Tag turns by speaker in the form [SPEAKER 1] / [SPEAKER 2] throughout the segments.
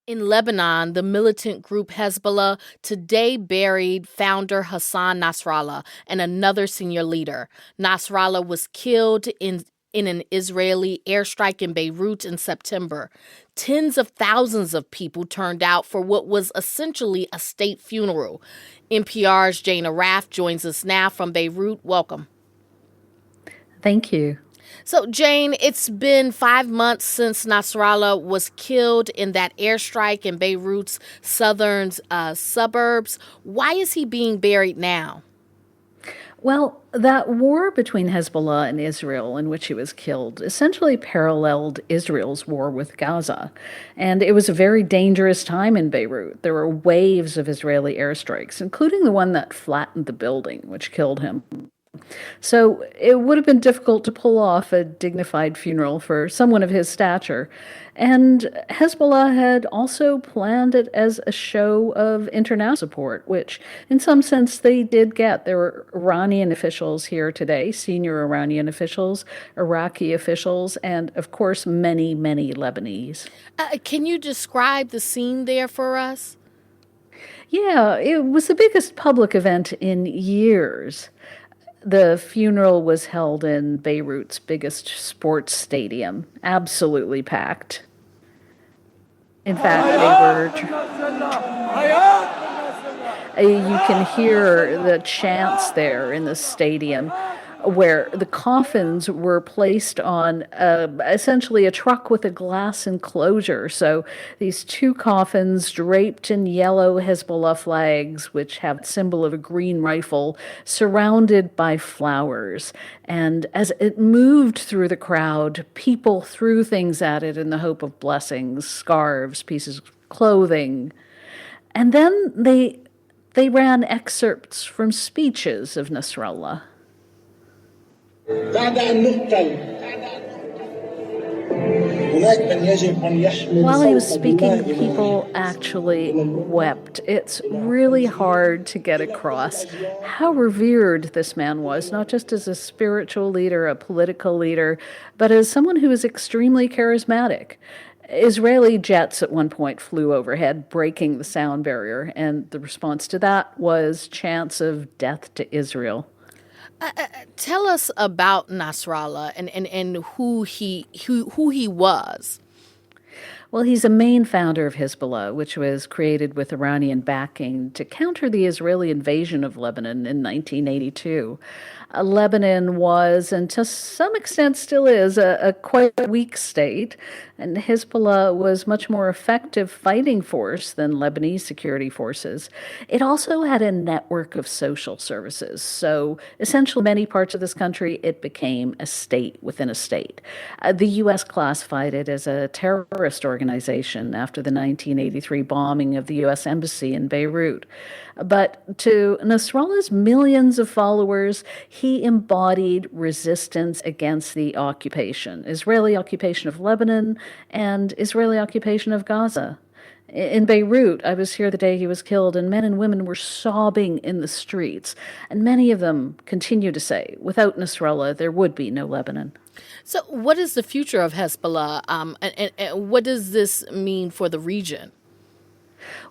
[SPEAKER 1] In Lebanon, the militant group Hezbollah today buried founder Hassan Nasrallah and another senior leader. Nasrallah was killed in an Israeli airstrike in Beirut in September. Tens of thousands of people turned out for what was essentially a state funeral. NPR's Jane Arraf joins us now from Beirut. Welcome.
[SPEAKER 2] Thank you.
[SPEAKER 1] So, Jane, it's been 5 months since Nasrallah was killed in that airstrike in Beirut's southern suburbs. Why is he being buried now?
[SPEAKER 2] Well, that war between Hezbollah and Israel, in which he was killed, essentially paralleled Israel's war with Gaza. And it was a very dangerous time in Beirut. There were waves of Israeli airstrikes, including the one that flattened the building, which killed him. So it would have been difficult to pull off a dignified funeral for someone of his stature. And Hezbollah had also planned it as a show of international support, which in some sense they did get. There were Iranian officials here today, senior Iranian officials, Iraqi officials, and of course, many, many Lebanese.
[SPEAKER 1] Can you describe the scene there for us?
[SPEAKER 2] Yeah, it was the biggest public event in years. The funeral was held in Beirut's biggest sports stadium, absolutely packed. In fact, you can hear the chants there in the stadium where the coffins were placed on essentially a truck with a glass enclosure. So these two coffins draped in yellow Hezbollah flags, which have the symbol of a green rifle, surrounded by flowers. And as it moved through the crowd, people threw things at it in the hope of blessings, scarves, pieces of clothing. And then they ran excerpts from speeches of Nasrallah. While he was speaking, people actually wept. It's really hard to get across how revered this man was, not just as a spiritual leader, a political leader, but as someone who was extremely charismatic. Israeli jets at one point flew overhead, breaking the sound barrier, and the response to that was chants of death to Israel.
[SPEAKER 1] Tell us about Nasrallah and who he was.
[SPEAKER 2] Well, he's a main founder of Hezbollah, which was created with Iranian backing to counter the Israeli invasion of Lebanon in 1982. Lebanon was, and to some extent still is, a quite weak state, and Hezbollah was much more effective fighting force than Lebanese security forces. It also had a network of social services, so essentially many parts of this country, it became a state within a state. The U.S. classified it as a terrorist organization after the 1983 bombing of the U.S. Embassy in Beirut. But to Nasrallah's millions of followers, he embodied resistance against the occupation, Israeli occupation of Lebanon and Israeli occupation of Gaza. In Beirut, I was here the day he was killed, and men and women were sobbing in the streets. And many of them continue to say, without Nasrallah, there would be no Lebanon.
[SPEAKER 1] So, what is the future of Hezbollah, and what does this mean for the region?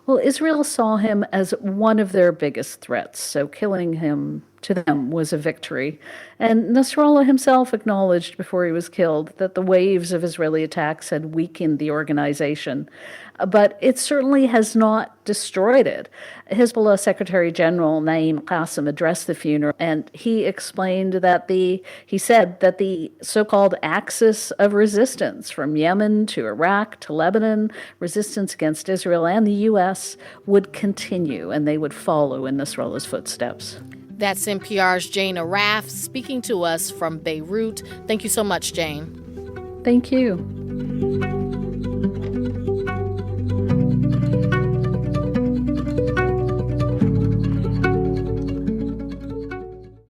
[SPEAKER 2] Well, Israel saw him as one of their biggest threats, so killing him to them was a victory. And Nasrallah himself acknowledged before he was killed that the waves of Israeli attacks had weakened the organization. But it certainly has not destroyed it. Hezbollah Secretary General Naim Qassem addressed the funeral, and he explained that he said that the so-called axis of resistance from Yemen to Iraq to Lebanon, resistance against Israel and the U.S. would continue, and they would follow in Nasrallah's footsteps.
[SPEAKER 1] That's NPR's Jane Arraf speaking to us from Beirut. Thank you so much, Jane.
[SPEAKER 2] Thank you.